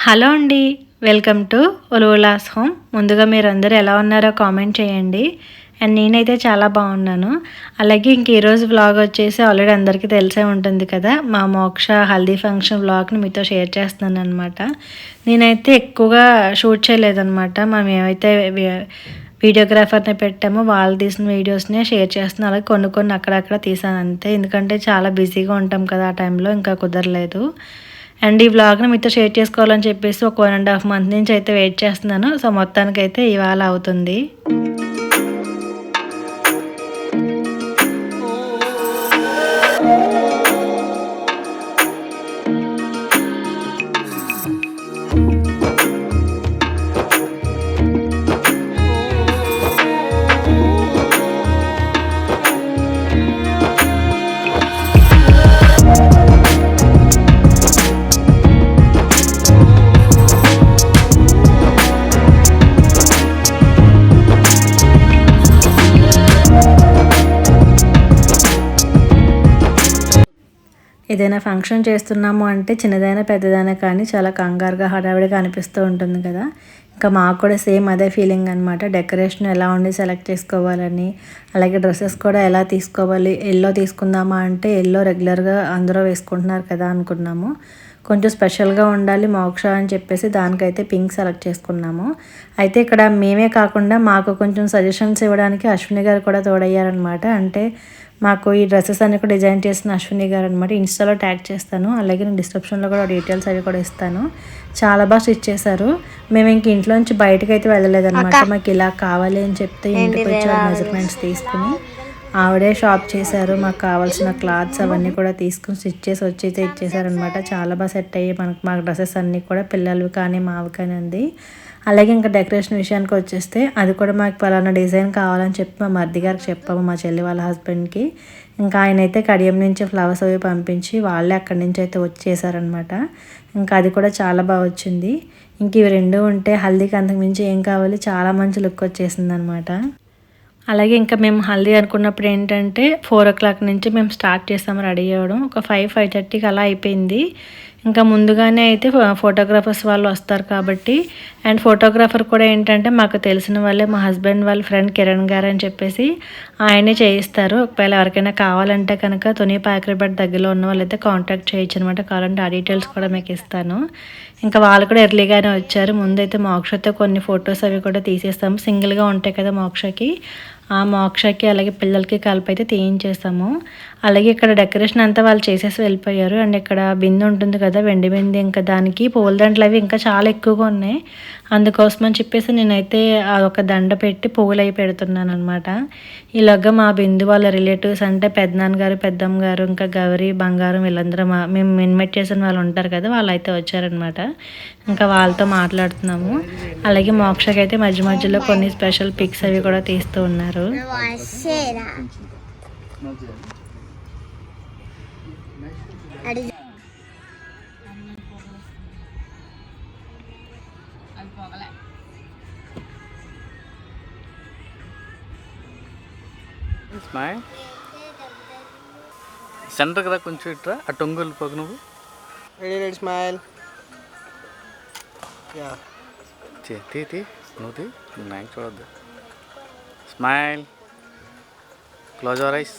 Hello అండి, welcome to ఉలువులాస్ home. ముందుగా మీరందరూ ఎలా ఉన్నారో కామెంట్ చేయండి. అండ్ నేనైతే చాలా బాగున్నాను. అలాగే ఇంక ఈరోజు వ్లాగ్ వచ్చేసి ఆల్రెడీ అందరికీ తెలిసే ఉంటుంది కదా, మా మోక్ష హల్దీ ఫంక్షన్ వ్లాగ్ని మీతో షేర్ చేస్తున్నాను అనమాట. నేనైతే ఎక్కువగా షూట్ చేయలేదన్నమాట. మనం ఏమైతే వీడియోగ్రాఫర్ని పెట్టామో వాళ్ళు తీసిన వీడియోస్నే షేర్ చేస్తున్నాను. అలాగే కొన్ని అక్కడక్కడ తీసాను అంతే, ఎందుకంటే చాలా బిజీగా ఉంటాం కదా ఆ టైంలో, ఇంకా కుదరలేదు. అండ్ ఈ వ్లాగ్ని మీతో షేర్ చేసుకోవాలని చెప్పేసి ఒక 1.5 మంత్ నుంచి అయితే వెయిట్ చేస్తున్నాను. సో మొత్తానికైతే ఇవాళ అవుతుంది. ఏదైనా ఫంక్షన్ చేస్తున్నాము అంటే చిన్నదైనా పెద్దదైనా కానీ చాలా కంగారుగా హడావిడిగా అనిపిస్తూ ఉంటుంది కదా. ఇంకా మాకు కూడా సేమ్ అదే ఫీలింగ్ అనమాట. డెకరేషన్ ఎలా ఉండి సెలెక్ట్ చేసుకోవాలని, అలాగే డ్రెస్సెస్ కూడా ఎలా తీసుకోవాలి. ఎల్లో తీసుకుందామా అంటే ఎల్లో రెగ్యులర్గా అందరూ వేసుకుంటున్నారు కదా అనుకున్నాము. కొంచెం స్పెషల్గా ఉండాలి మోక్ష అని చెప్పేసి దానికైతే పింక్ సెలెక్ట్ చేసుకున్నాము. అయితే ఇక్కడ మేమే కాకుండా మాకు కొంచెం సజెషన్స్ ఇవ్వడానికి అశ్విని గారు కూడా తోడయ్యారనమాట. అంటే మాకు ఈ డ్రెస్సెస్ అన్ని కూడా డిజైన్ చేసిన అశ్విని గారు అనమాట. ఇన్స్టాలో ట్యాగ్ చేస్తాను, అలాగే నేను డిస్క్రిప్షన్లో కూడా డీటెయిల్స్ అవి కూడా ఇస్తాను. చాలా బాగా స్టిచ్ చేశారు. మేము ఇంక ఇంట్లోంచి బయటకు అయితే వెళ్ళలేదన్నమాట. మాకు ఇలా కావాలి అని చెప్తే ఇంటికి వచ్చి మెజర్మెంట్స్ తీసుకుని ఆవిడే షాప్ చేశారు. మాకు కావాల్సిన క్లాత్స్ అవన్నీ కూడా తీసుకుని స్టిచ్ చేసి వచ్చి అయితే ఇచ్చేసారనమాట. చాలా బాగా సెట్ అయ్యి మాకు డ్రెస్సెస్ అన్నీ కూడా పిల్లలు కానీ మావి కానీ అంది. అలాగే ఇంకా డెకరేషన్ విషయానికి వచ్చేస్తే అది కూడా మాకు పలానా డిజైన్ కావాలని చెప్పి మా మరిది గారికి చెప్పాము, మా చెల్లి వాళ్ళ హస్బెండ్కి. ఇంకా ఆయన అయితే కడియం నుంచి ఫ్లవర్స్ అవి పంపించి వాళ్ళే అక్కడి నుంచి అయితే వచ్చేసారనమాట. ఇంకా అది కూడా చాలా బాగా వచ్చింది. ఇంక ఇవి రెండు ఉంటే హల్దీకి అంతకు మించి ఏం కావాలి, చాలా మంచి లుక్ వచ్చేసింది అనమాట. అలాగే ఇంకా మేము హల్దీ అనుకున్నప్పుడు ఏంటంటే 4 o'clock నుంచి మేము స్టార్ట్ చేస్తాము రెడీ అవ్వడం. ఒక 5-5:30కి అలా అయిపోయింది. ఇంకా ముందుగానే అయితే ఫోటోగ్రాఫర్స్ వాళ్ళు వస్తారు కాబట్టి, అండ్ ఫోటోగ్రాఫర్ కూడా ఏంటంటే మాకు తెలిసిన వాళ్ళే, మా హస్బెండ్ వాళ్ళ ఫ్రెండ్ కిరణ్ గారు అని చెప్పేసి ఆయనే చేయిస్తారు. ఒకవేళ ఎవరికైనా కావాలంటే కనుక తుని పాకరిపేట దగ్గరలో ఉన్న వాళ్ళైతే కాంటాక్ట్ చేయొచ్చు అనమాట. కావాలంటే ఆ డీటెయిల్స్ కూడా మీకు ఇస్తాను. ఇంకా వాళ్ళు కూడా ఎర్లీగానే వచ్చారు. ముందైతే మోక్షతో కొన్ని ఫొటోస్ అవి కూడా తీసేస్తాము. సింగిల్గా ఉంటాయి కదా మోక్షకి, ఆ మోక్షకి అలాగే పిల్లలకి కలిపి అయితే తీయించేస్తాము. అలాగే ఇక్కడ డెకరేషన్ అంతా వాళ్ళు చేసేసి వెళ్ళిపోయారు. అండ్ ఇక్కడ బిందె ఉంటుంది కదా, వెండి బిందె, ఇంకా దానికి పూలదండలు అవి ఇంకా చాలా ఎక్కువగా ఉన్నాయి. అందుకోసం అని చెప్పేసి నేనైతే అదొక దండ పెట్టి పువ్వులు అవి పెడుతున్నాను అనమాట. ఇలాగ మా బిందు వాళ్ళ రిలేటివ్స్ అంటే పెద్దనాన్నగారు, పెద్దమ్మ గారు, ఇంకా గౌరీ, బంగారం, వీళ్ళందరూ మేము ఇన్వైట్ చేసిన వాళ్ళు ఉంటారు కదా, వాళ్ళు అయితే వచ్చారనమాట. ఇంకా వాళ్ళతో మాట్లాడుతున్నాము. అలాగే మోక్షకైతే మధ్య మధ్యలో కొన్ని స్పెషల్ పిక్స్ అవి కూడా తీస్తూ ఉన్నారు. స్మైల్ సెంటర్ కదా, కొంచెం ఇట్రా ఆ టొంగులు పోకు. నువ్వు రెడీ స్మైల్. తీ నువ్వు నాకు చూడద్దు. Smile. Close our eyes.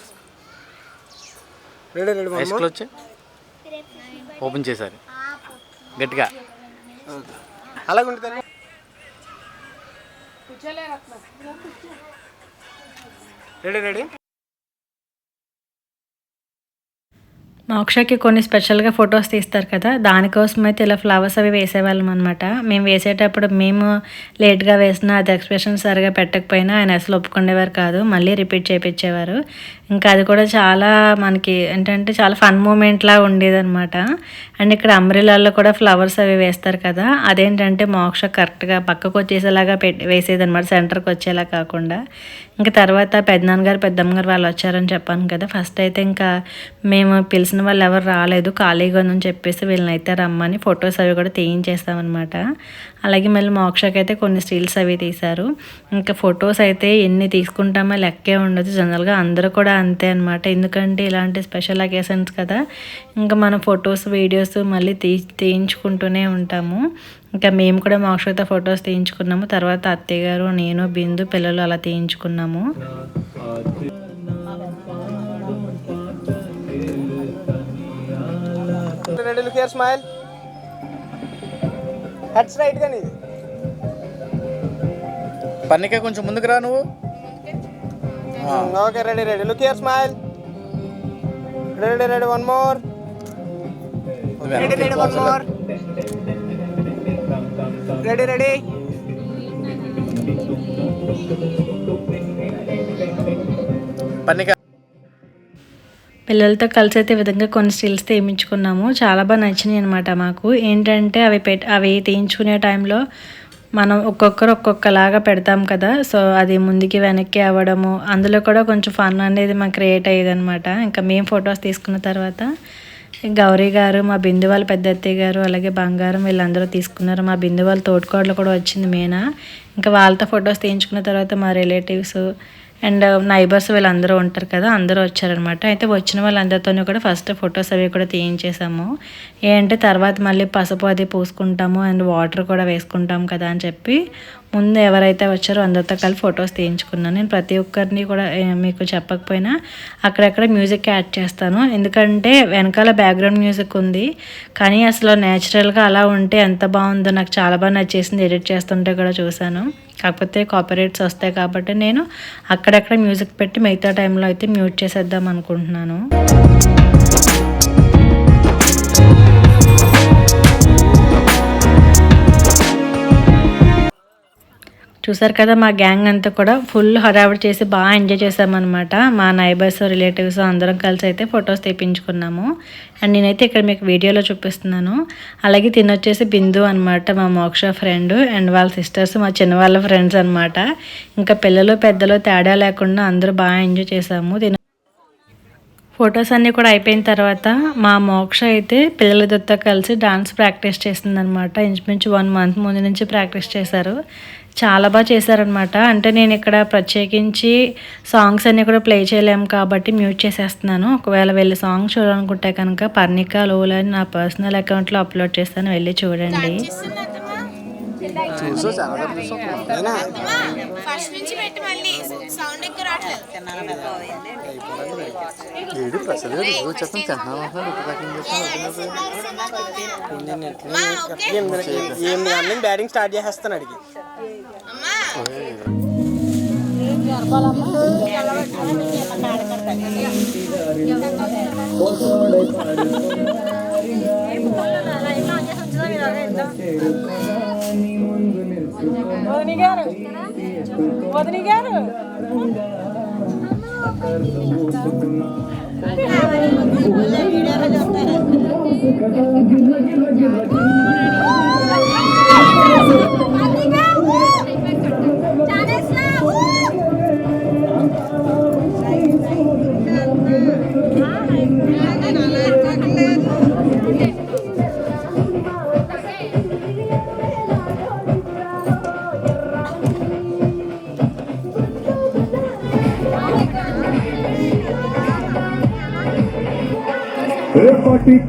Eyes close చే, ఓపెన్ చేశారు గట్టిగా. అలాగే రెడీ. మోక్షకి కొన్ని స్పెషల్గా ఫొటోస్ తీస్తారు కదా, దానికోసం అయితే ఇలా ఫ్లవర్స్ అవి వేసేవాళ్ళం అనమాట. మేము వేసేటప్పుడు మేము లేట్గా వేసినా అది ఎక్స్ప్రెషన్ సరిగా పెట్టకపోయినా ఆయన అసలు ఒప్పుకునేవారు కాదు, మళ్ళీ రిపీట్ చేయించేవారు. ఇంకా అది కూడా చాలా మనకి ఏంటంటే చాలా ఫన్ మూమెంట్లా ఉండేదన్నమాట. అండ్ ఇక్కడ అంబ్రెల్లాలో కూడా ఫ్లవర్స్ అవి వేస్తారు కదా, అదేంటంటే మోక్ష కరెక్ట్గా పక్కకు వచ్చేసేలాగా వేసేదన్నమాట, సెంటర్కి వచ్చేలా కాకుండా. ఇంకా తర్వాత పెద్దనాన్నగారు, పెద్దమ్మ గారు వాళ్ళు వచ్చారని చెప్పాను కదా. ఫస్ట్ అయితే ఇంకా మేము పిలిచిన వాళ్ళు ఎవరు రాలేదు, ఖాళీగా ఉందని చెప్పేసి వీళ్ళని అయితే రమ్మని ఫొటోస్ అవి కూడా తీయించేస్తామన్నమాట. అలాగే మళ్ళీ మోక్షకి అయితే కొన్ని స్టిల్స్ అవి తీశారు. ఇంకా ఫొటోస్ అయితే ఎన్ని తీసుకుంటామో లెక్కే ఉండదు. జనరల్గా అందరూ కూడా అంతే అనమాట. ఎందుకంటే ఇలాంటి స్పెషల్ అకేషన్స్ కదా, ఇంకా మనం ఫొటోస్ వీడియోస్ మళ్ళీ తీయించుకుంటూనే ఉంటాము. ఇంకా మేము కూడా మోక్షతో ఫొటోస్ తీయించుకున్నాము. తర్వాత అత్తయ్య గారు, నేను, బిందు, పిల్లలు అలా తీయించుకున్నాము. Ready, look here, smile. Heads right ga needi. పన్నికే కొంచెం ముందుకు రా నువ్వు. Okay, ready, ready. Look here, smile. Ready, ready, one more. Ready, ready, one more. Ready, ready. పన్నిక పిల్లలతో కలిసి అయితే ఈ విధంగా కొన్ని స్టిల్స్ తీయించుకున్నాము. చాలా బాగా నచ్చినాయి అనమాట మాకు. ఏంటంటే అవి తీయించుకునే టైంలో మనం ఒక్కొక్కరు ఒక్కొక్కలాగా పెడతాం కదా, సో అది ముందుకి వెనక్కి అవ్వడము, అందులో కూడా కొంచెం ఫన్ అనేది మాకు క్రియేట్ అయ్యేది అనమాట. ఇంకా మేము ఫొటోస్ తీసుకున్న తర్వాత గౌరీ గారు, మా బిందు వాళ్ళ పెద్ద అత్తయ్య గారు, అలాగే బంగారం వీళ్ళందరూ తీసుకున్నారు. మా బిందు వాళ్ళ తోటికోడలు కూడా వచ్చింది మేనా. ఇంకా వాళ్ళతో ఫొటోస్ తీయించుకున్న తర్వాత మా రిలేటివ్స్ అండ్ నైబర్స్ వీళ్ళందరూ ఉంటారు కదా, అందరూ వచ్చారనమాట. అయితే వచ్చిన వాళ్ళందరితో కూడా ఫస్ట్ ఫొటోస్ అవి కూడా తీయించేసాము. ఏంటంటే తర్వాత మళ్ళీ పసుపు అది పూసుకుంటాము అండ్ వాటర్ కూడా వేసుకుంటాం కదా అని చెప్పి ముందు ఎవరైతే వచ్చారో అందరితో కలిపి ఫొటోస్ తీయించుకున్నాను. నేను ప్రతి ఒక్కరిని కూడా మీకు చెప్పకపోయినా అక్కడక్కడ మ్యూజిక్ యాడ్ చేస్తాను. ఎందుకంటే వెనకాల బ్యాక్గ్రౌండ్ మ్యూజిక్ ఉంది, కానీ అసలు న్యాచురల్గా అలా ఉంటే ఎంత బాగుందో నాకు చాలా బాగా నచ్చేసింది. ఎడిట్ చేస్తుంటే కూడా చూశాను. కాకపోతే కాపీరైట్స్ వస్తాయి కాబట్టి నేను అక్కడక్కడ మ్యూజిక్ పెట్టి మిగతా టైంలో అయితే మ్యూట్ చేసేద్దాం అనుకుంటున్నాను. చూసారు కదా, మా గ్యాంగ్ అంతా కూడా ఫుల్ హడావిడి చేసి బాగా ఎంజాయ్ చేసామన్నమాట. మా నైబర్స్, రిలేటివ్స్ అందరం కలిసి అయితే ఫొటోస్ తెప్పించుకున్నాము. అండ్ నేనైతే ఇక్కడ మీకు వీడియోలో చూపిస్తున్నాను. అలాగే తినొచ్చేసి బిందు అనమాట, మా మోక్ష ఫ్రెండ్, అండ్ వాళ్ళ సిస్టర్స్ మా చిన్న వాళ్ళ ఫ్రెండ్స్ అనమాట. ఇంకా పిల్లలు పెద్దలు తేడా లేకుండా అందరూ బాగా ఎంజాయ్ చేసాము. ఫొటోస్ అన్నీ కూడా అయిపోయిన తర్వాత మా మోక్ష అయితే పిల్లలతో కలిసి డాన్స్ ప్రాక్టీస్ చేసిందనమాట. ఇంచుమించు 1 month ముందు నుంచి ప్రాక్టీస్ చేశారు. చాలా బాగా చేశారనమాట. అంటే నేను ఇక్కడ ప్రత్యేకించి సాంగ్స్ అన్నీ కూడా ప్లే చేయలేము కాబట్టి మ్యూట్ చేసేస్తున్నాను. ఒకవేళ వెళ్ళి సాంగ్ చూడాలనుకుంటే కనుక పర్ణిక లోలా అని నా పర్సనల్ అకౌంట్లో అప్లోడ్ చేస్తాను, వెళ్ళి చూడండి. బ్యాటింగ్ స్టార్ట్ చేసేస్తాను అడిగి. వదిని గారు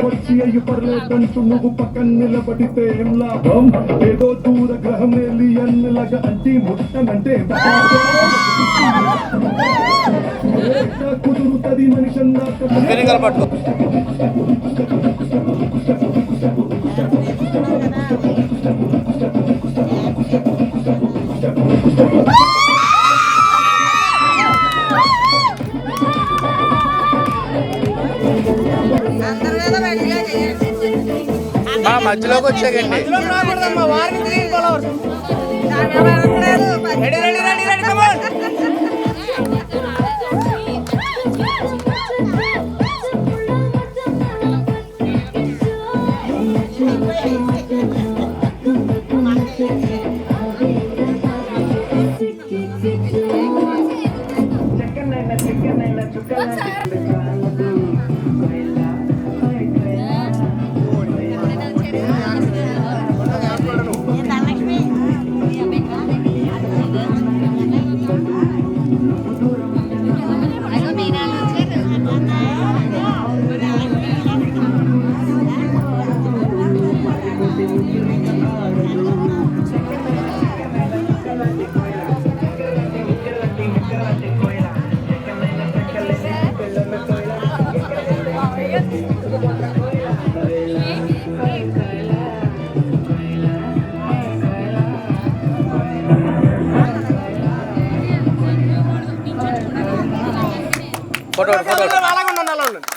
కొచ్చి అయ్యి పర్లేదంటూ నువ్వు పక్కన నిలబడితే ఏం లాభం? ఏదో దూర గ్రహం ఏలియన్ లాగా అంటి ముట్టనంటే కుదురుతుంది మనిషి మా మధ్యలోకి వచ్చాకండి. ఫోటో అలాగే ఉండండి, అలా ఉండండి.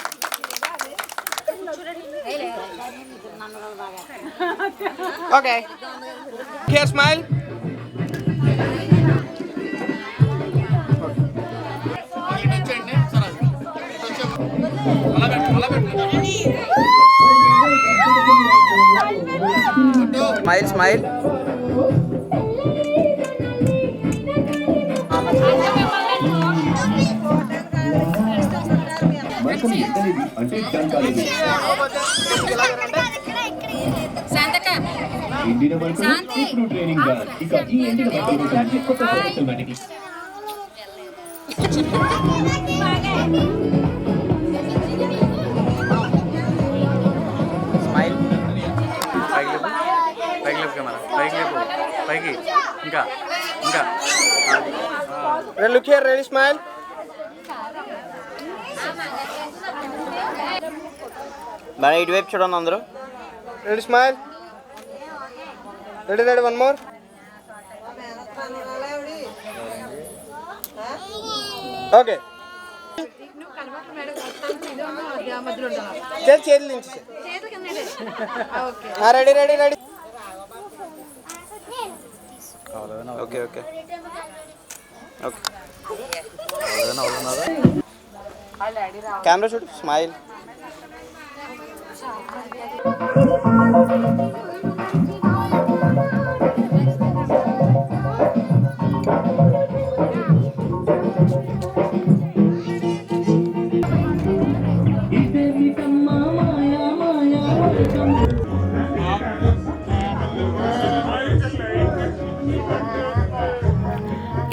Okay, here smile. Smile smile. మైకం ఎక్కనిది అంటే టంకాలిది. ఎండిన మైకం ఇప్పుడు ట్రైనింగ్ గా ఇక ఈ ఎండిన మైకం గురించి కొత్త ప్రొఫెషనల్ మ్యాటిక్. స్మైల్. పైకి లేపు, పైకి లేపు కెమెరా, పైకి లేపు, పైకి. ఇంకా ఇంకా look here, ready smile. Madam ఇటువైపు చూడండి అందరూ. Ready smile. Ready ready, one more. Okay, చేతులు దించి. Ready ready ready. Okay okay okay. Camera చూడు, స్మైల్.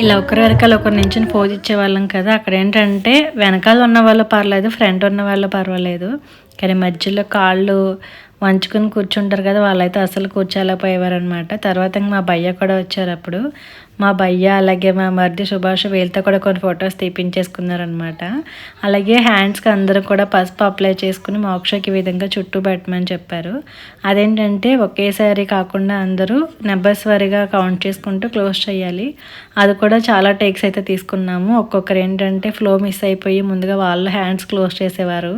ఇలా ఒకరి వెనకాల ఒకరి నుంచి పోజ్ ఇచ్చేవాళ్ళం కదా. అక్కడ ఏంటంటే వెనకాల ఉన్న వాళ్ళు పర్లేదు, ఫ్రంట్ ఉన్న వాళ్ళు పర్వాలేదు, కానీ మధ్యలో కాళ్ళు వంచుకొని కూర్చుంటారు కదా, వాళ్ళైతే అసలు కూర్చోలేకపోయేవారు అనమాట. తర్వాత మా భయ్య కూడా వచ్చారు. అప్పుడు మా భయ్య అలాగే మా మరిది సుభాష్ వీళ్ళతో కూడా కొన్ని ఫొటోస్ తీపించేసుకున్నారనమాట. అలాగే హ్యాండ్స్కి అందరూ కూడా పసుపు అప్లై చేసుకుని మోక్షకి ఈ విధంగా చుట్టూ పెట్టమని చెప్పారు. అదేంటంటే ఒకేసారి కాకుండా అందరూ నెంబర్స్ వారీగా కౌంట్ చేసుకుంటూ క్లోజ్ చేయాలి. అది కూడా చాలా టేక్స్ అయితే తీసుకున్నాము. ఒక్కొక్కరు ఏంటంటే ఫ్లో మిస్ అయిపోయి ముందుగా వాళ్ళు హ్యాండ్స్ క్లోజ్ చేసేవారు.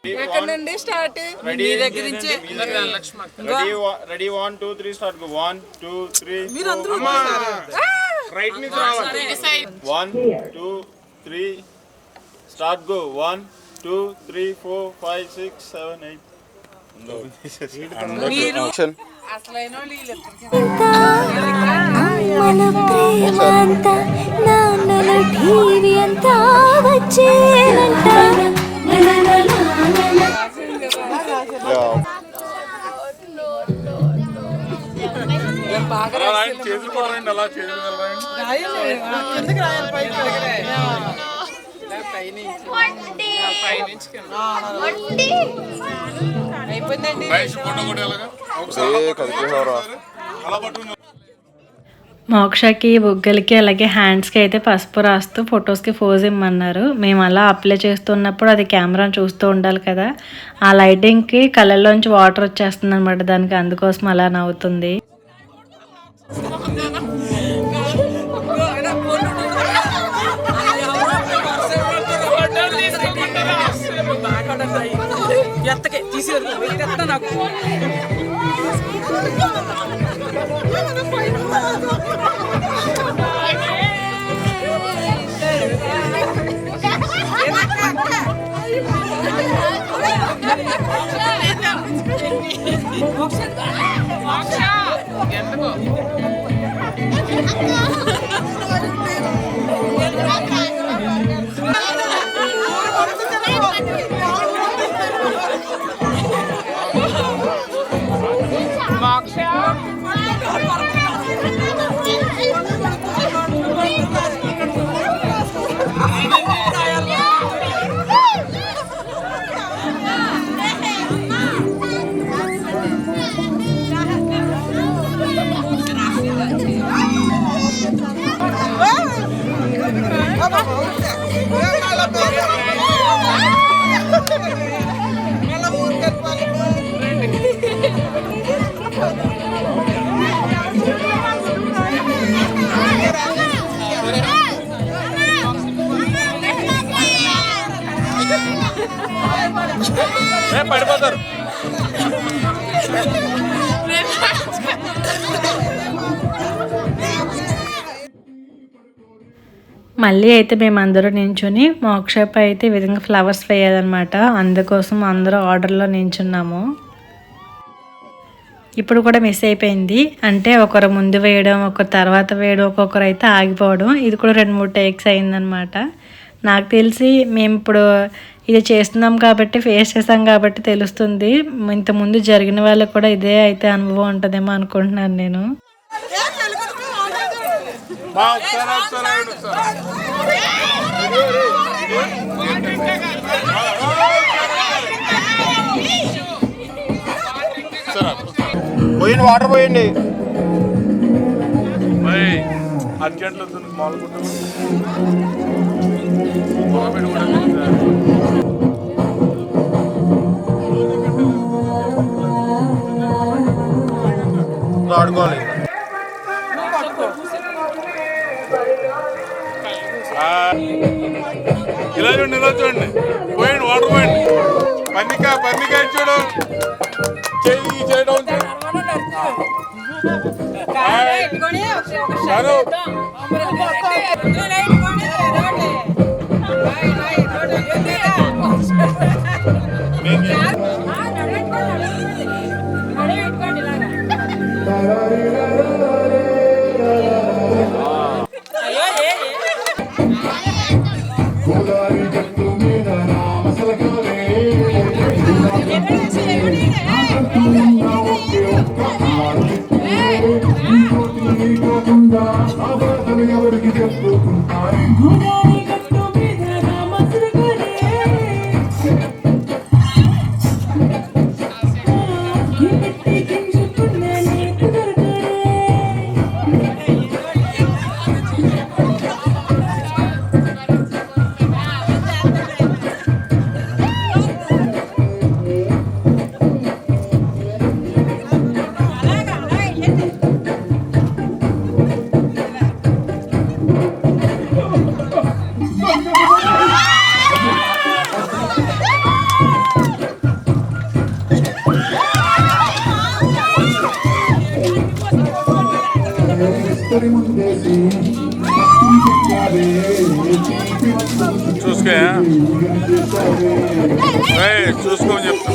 ఎక్కడ నుండి స్టార్ట్? మీ దగ్గర నుంచి. Ready 1 2 3 start. 1 2 3. మీరందరూ రైట్ నుంచి రావాలి. 1 2 3 స్టార్ట్. గో 1 2 3 4 5 6 7 8. మీరు యాక్షన్. అసలైన మన ప్రేమంత నాన్నల టీవీ అంతా వచ్చేనంట. బాగా అయిపోయిందండి. మోక్షకి బుగ్గలకి అలాగే హ్యాండ్స్కి అయితే పసుపు రాస్తూ ఫొటోస్కి పోజ్ ఇమ్మన్నారు. మేము అలా అప్లై చేస్తున్నప్పుడు అది కెమెరాను చూస్తూ ఉండాలి కదా, ఆ లైటింగ్కి కళ్ళల్లోంచి వాటర్ వచ్చేస్తుంది అనమాట దానికి, అందుకోసం అలా నవ్వుతుంది. ఎత్తకే తీసి నాకు మళ్ళీ అయితే మేమందరూ నించుని మోక్షపై అయితే ఈ విధంగా ఫ్లవర్స్ వేయాలన్నమాట. అందుకోసం అందరూ ఆర్డర్లో నించున్నాము. ఇప్పుడు కూడా మిస్ అయిపోయింది. అంటే ఒకరు ముందు వేయడం, ఒకరు తర్వాత వేయడం, ఒక్కొక్కరు అయితే ఆగిపోవడం. ఇది కూడా 2-3 టేక్స్ అయిందనమాట. నాకు తెలిసి మేము ఇప్పుడు ఇది చేస్తున్నాం కాబట్టి, ఫేస్ చేసాం కాబట్టి తెలుస్తుంది. ఇంతకుముందు జరిగిన వాళ్ళకి కూడా ఇదే అయితే అనుభవం ఉంటుందేమో అనుకుంటున్నాను నేను. పోయండి, వాటర్ పోయండి. అర్జెంట్లో మాల్గుంటుంది. ఆడుకోవాలి. ఇలా చూడండి, ఇలా చూడండి. పోయండి, వాటర్ పోయండి. పన్నికాయ చూడు, చెయ్యి చేయడం. గోదావరి గట్టు మీద రామసలకాలే ఎవరికి చెప్పుకుంటారు. చూసుకోని చెప్తా.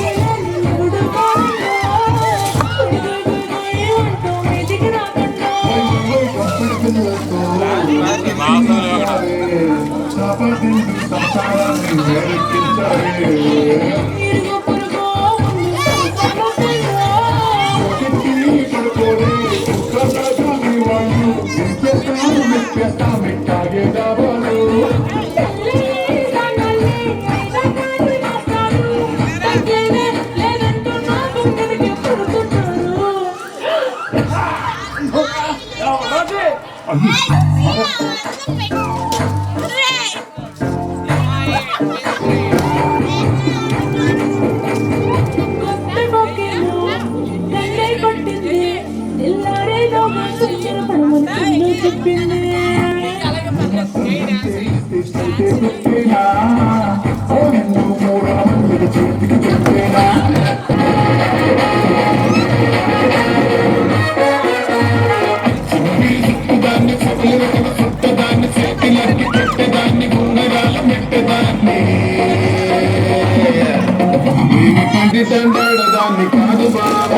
దాన్ని కాదు బాబు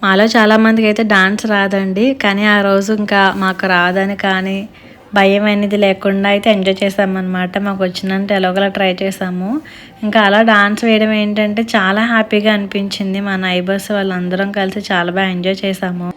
మాలో చాలామందికి అయితే డాన్స్ రాదండి, కానీ ఆ రోజు ఇంకా మాకు రాదని కానీ భయం అనేది లేకుండా అయితే ఎంజాయ్ చేసామన్నమాట. మాకు వచ్చినంత ఎలాగోలా ట్రై చేసాము. ఇంకా అలా డాన్స్ వేయడం ఏంటంటే చాలా హ్యాపీగా అనిపించింది. మా నైబర్స్ వాళ్ళందరం కలిసి చాలా బాగా ఎంజాయ్ చేసాము.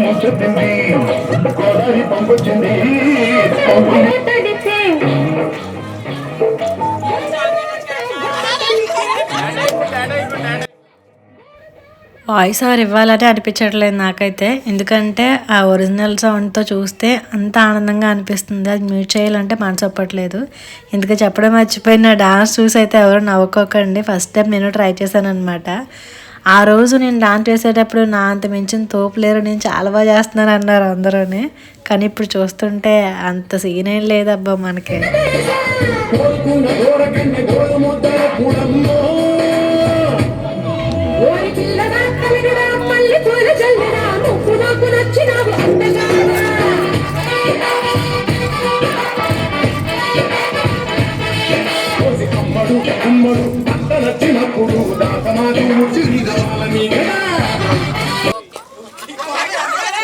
ముచ్చటింది గోదావరి పంపొచ్చింది వాయిస్ ఓవర్ ఇవ్వాలని అనిపించట్లేదు నాకైతే, ఎందుకంటే ఆ ఒరిజినల్ సౌండ్తో చూస్తే అంత ఆనందంగా అనిపిస్తుంది. అది మ్యూట్ చేయాలంటే మనసు ఒప్పట్లేదు. ఎందుకు చెప్పడం మర్చిపోయిన డాన్స్ చూసి అయితే ఎవరు నవ్వుకోకండి. ఫస్ట్ టైం నేను ట్రై చేశాను అనమాట. ఆ రోజు నేను డాన్స్ చేసేటప్పుడు నా అంత మించిన తోపు లేరు, నేను చాలా బాగా చేస్తున్నాను అన్నారు అందరూనే. కానీ ఇప్పుడు చూస్తుంటే అంత సీన్ ఏం లేదబ్బా మనకి.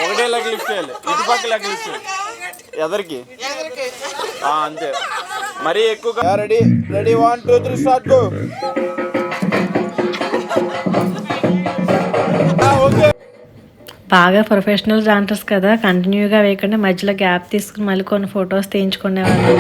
ఒకటే లెగ్ లిఫ్ట్ చేయాలి, ఇటు పక్క లెగ్ లిఫ్ట్ చేయాలి ఎదరికి అంతే, మరీ ఎక్కువ. Ready ready 1 2 3 start go. Okay, బాగా ప్రొఫెషనల్ డాన్సర్స్ కదా, కంటిన్యూగా వేయకుండా మధ్యలో గ్యాప్ తీసుకుని మళ్ళీ కొన్ని ఫొటోస్ తీయించుకునేవాళ్ళు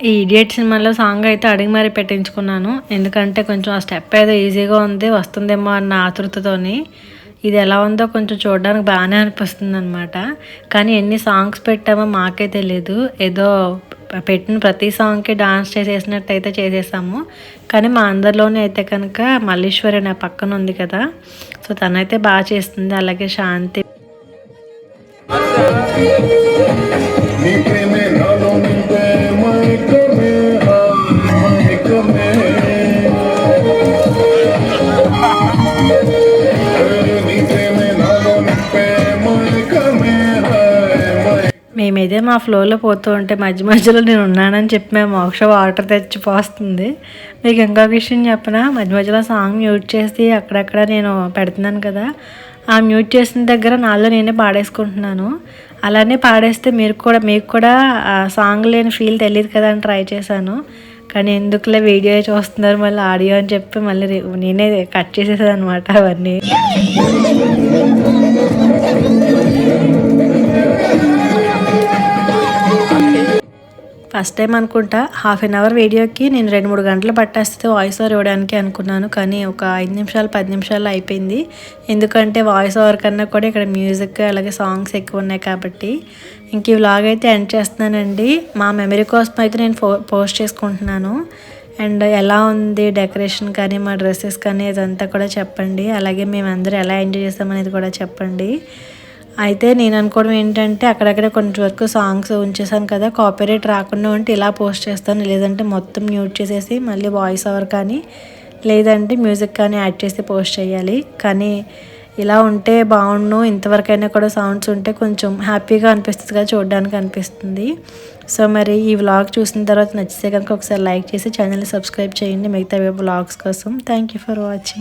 ఈ ఇడియట్ సినిమాలో సాంగ్ అయితే అడిగి మరీ పెట్టించుకున్నాను. ఎందుకంటే కొంచెం ఆ స్టెప్ ఏదో ఈజీగా ఉంది, వస్తుందేమో అన్న ఆతృతతోని. ఇది ఎలా ఉందో కొంచెం చూడడానికి బాగానే అనిపిస్తుంది అనమాట. కానీ ఎన్ని సాంగ్స్ పెట్టామో మాకే తెలియదు. ఏదో పెట్టిన ప్రతి సాంగ్కి డాన్స్ చేసేసినట్టు అయితే చేసేసాము. కానీ మా అందరిలోనే అయితే కనుక మల్లీశ్వరి నా పక్కన ఉంది కదా, సో తనైతే బాగా చేస్తుంది. అలాగే శాంతి. మేమైతే మా ఫ్లోలో పోతూ ఉంటే మధ్య మధ్యలో నేను ఉన్నానని చెప్పి మేము మోక్ష వాటర్ తెచ్చి పోస్తుంది. మీకు ఇంకొక విషయం చెప్పనా, మధ్య మధ్యలో సాంగ్ మ్యూట్ చేసి అక్కడక్కడ నేను పెడుతున్నాను కదా, ఆ మ్యూట్ చేసిన దగ్గర నాలో నేనే పాడేసుకుంటున్నాను. అలానే పాడేస్తే మీకు కూడా ఆ సాంగ్ లేని ఫీల్ తెలియదు కదా అని ట్రై చేశాను. కానీ ఎందుకులే వీడియో చూస్తున్నారు మళ్ళీ ఆడియో అని చెప్పి మళ్ళీ నేనే కట్ చేసేసాను అనమాట అవన్నీ. ఫస్ట్ టైం అనుకుంటా 1/2 అవర్ వీడియోకి నేను 2-3 గంటలు పట్టేస్తే వాయిస్ ఓవర్ ఇవ్వడానికి అనుకున్నాను. కానీ ఒక 5 నిమిషాలు 10 నిమిషాల్లో అయిపోయింది. ఎందుకంటే వాయిస్ ఓవర్ కన్నా కూడా ఇక్కడ మ్యూజిక్ అలాగే సాంగ్స్ ఎక్కువ ఉన్నాయి కాబట్టి. ఇంక ఈ వ్లాగ్ అయితే ఎండ్ చేస్తున్నానండి. మా మెమరీ కోసం అయితే నేను పోస్ట్ చేసుకుంటున్నాను. అండ్ ఎలా ఉంది డెకరేషన్ కానీ మా డ్రెస్సెస్ కానీ ఇదంతా కూడా చెప్పండి. అలాగే మేమందరూ ఎలా ఎంజాయ్ చేస్తామనేది కూడా చెప్పండి. అయితే నేను అనుకోవడం ఏంటంటే అక్కడక్కడ కొంచెం వరకు సాంగ్స్ ఉంచేసాను కదా, కాపీరైట్ రాకుండా ఉంటే ఇలా పోస్ట్ చేస్తాను. లేదంటే మొత్తం మ్యూట్ చేసేసి మళ్ళీ వాయిస్ ఓవర్ కానీ లేదంటే మ్యూజిక్ కానీ యాడ్ చేసి పోస్ట్ చేయాలి. కానీ ఇలా ఉంటే బాగుండు, ఇంతవరకైనా కూడా సౌండ్స్ ఉంటే కొంచెం హ్యాపీగా అనిపిస్తుంది కదా, చూడడానికి అనిపిస్తుంది. సో మరి ఈ వ్లాగ్ చూసిన తర్వాత నచ్చితే కనుక ఒకసారి లైక్ చేసి ఛానల్ని సబ్స్క్రైబ్ చేయండి మిగతా వ్లాగ్స్ కోసం. Thank you for watching.